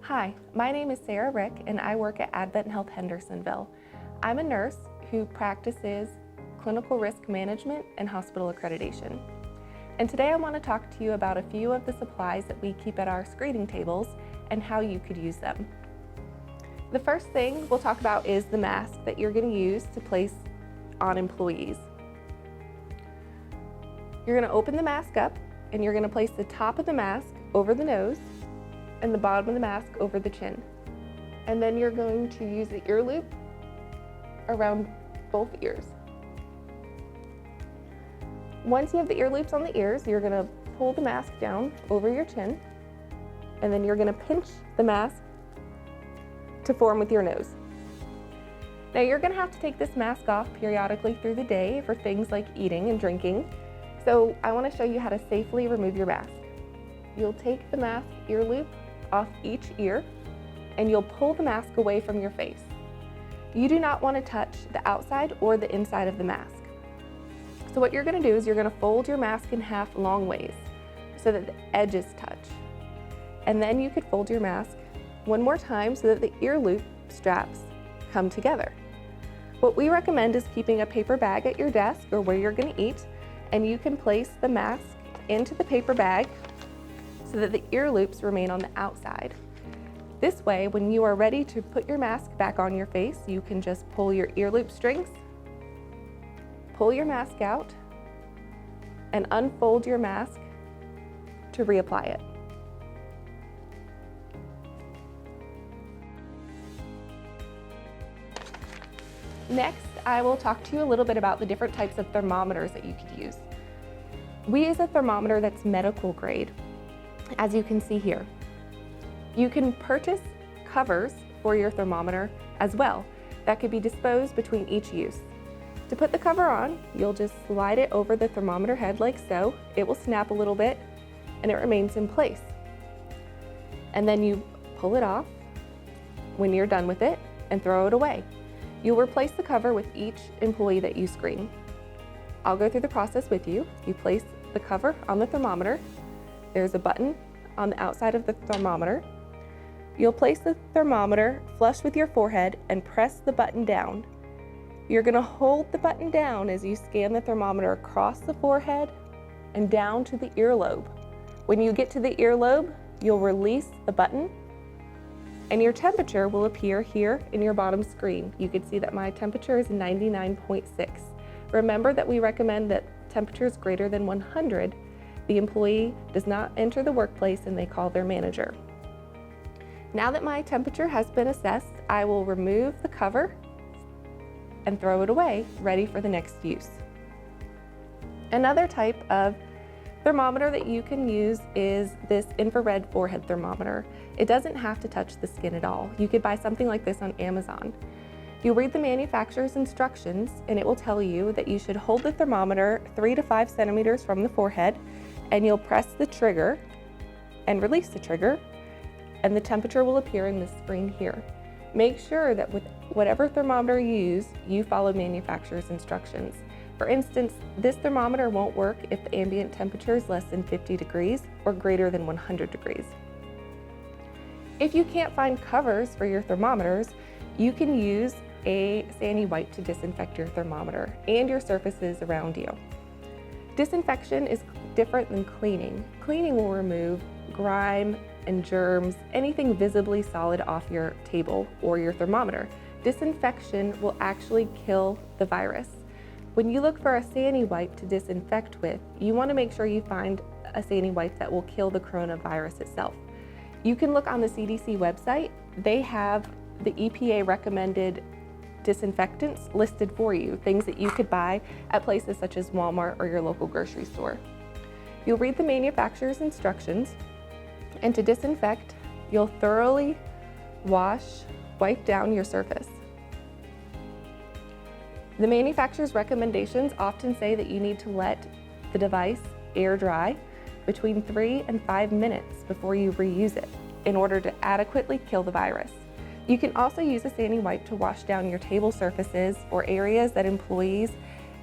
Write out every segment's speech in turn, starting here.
Hi, my name is Sarah Rick and I work at AdventHealth Hendersonville. I'm a nurse who practices clinical risk management and hospital accreditation. And today I want to talk to you about a few of the supplies that we keep at our screening tables and how you could use them. The first thing we'll talk about is the mask that you're going to use to place on employees. You're going to open the mask up and you're going to place the top of the mask over the nose and the bottom of the mask over the chin. And then you're going to use the ear loop around both ears. Once you have the ear loops on the ears, you're going to pull the mask down over your chin, and then you're going to pinch the mask to form with your nose. Now you're going to have to take this mask off periodically through the day for things like eating and drinking. So I want to show you how to safely remove your mask. You'll take the mask ear loop off each ear and you'll pull the mask away from your face. You do not want to touch the outside or the inside of the mask. So what you're going to do is you're going to fold your mask in half long ways so that the edges touch. And then you could fold your mask one more time so that the ear loop straps come together. What we recommend is keeping a paper bag at your desk or where you're going to eat, and you can place the mask into the paper bag so that the ear loops remain on the outside. This way, when you are ready to put your mask back on your face, you can just pull your ear loop strings, pull your mask out, and unfold your mask to reapply it. Next, I will talk to you a little bit about the different types of thermometers that you could use. We use a thermometer that's medical grade, as you can see here. You can purchase covers for your thermometer as well that could be disposed between each use. To put the cover on, you'll just slide it over the thermometer head like so. It will snap a little bit and it remains in place. And then you pull it off when you're done with it and throw it away. You'll replace the cover with each employee that you screen. I'll go through the process with you. You place the cover on the thermometer. There's a button on the outside of the thermometer. You'll place the thermometer flush with your forehead and press the button down. You're going to hold the button down as you scan the thermometer across the forehead and down to the earlobe. When you get to the earlobe, you'll release the button and your temperature will appear here in your bottom screen. You can see that my temperature is 99.6. Remember that we recommend that temperatures greater than 100, the employee does not enter the workplace and they call their manager. Now that my temperature has been assessed, I will remove the cover and throw it away, ready for the next use. Another type of thermometer that you can use is this infrared forehead thermometer. It doesn't have to touch the skin at all. You could buy something like this on Amazon. You'll read the manufacturer's instructions and it will tell you that you should hold the thermometer 3 to 5 centimeters from the forehead, and you'll press the trigger and release the trigger, and the temperature will appear in this screen here. Make sure that with whatever thermometer you use, you follow manufacturer's instructions. For instance, this thermometer won't work if the ambient temperature is less than 50 degrees or greater than 100 degrees. If you can't find covers for your thermometers, you can use a sandy wipe to disinfect your thermometer and your surfaces around you. Disinfection is different than cleaning. Cleaning will remove grime and germs, anything visibly solid off your table or your thermometer. Disinfection will actually kill the virus. When you look for a sandy wipe to disinfect with, you want to make sure you find a sandy wipe that will kill the coronavirus itself. You can look on the CDC website. They have the EPA recommended disinfectants listed for you, things that you could buy at places such as Walmart or your local grocery store. You'll read the manufacturer's instructions, and to disinfect, you'll thoroughly wipe down your surface. The manufacturer's recommendations often say that you need to let the device air dry between 3 and 5 minutes before you reuse it in order to adequately kill the virus. You can also use a sandy wipe to wash down your table surfaces or areas that employees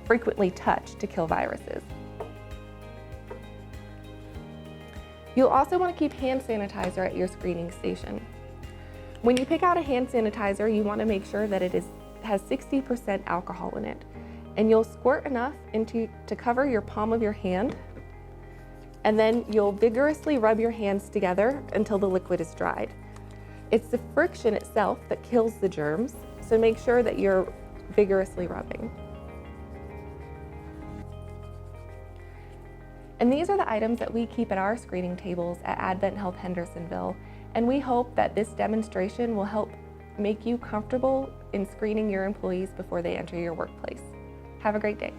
frequently touch to kill viruses. You'll also want to keep hand sanitizer at your screening station. When you pick out a hand sanitizer, you want to make sure that it has 60% alcohol in it. And you'll squirt enough to cover your palm of your hand, and then you'll vigorously rub your hands together until the liquid is dried. It's the friction itself that kills the germs, so make sure that you're vigorously rubbing. And these are the items that we keep at our screening tables at Advent Health Hendersonville, and we hope that this demonstration will help make you comfortable in screening your employees before they enter your workplace. Have a great day.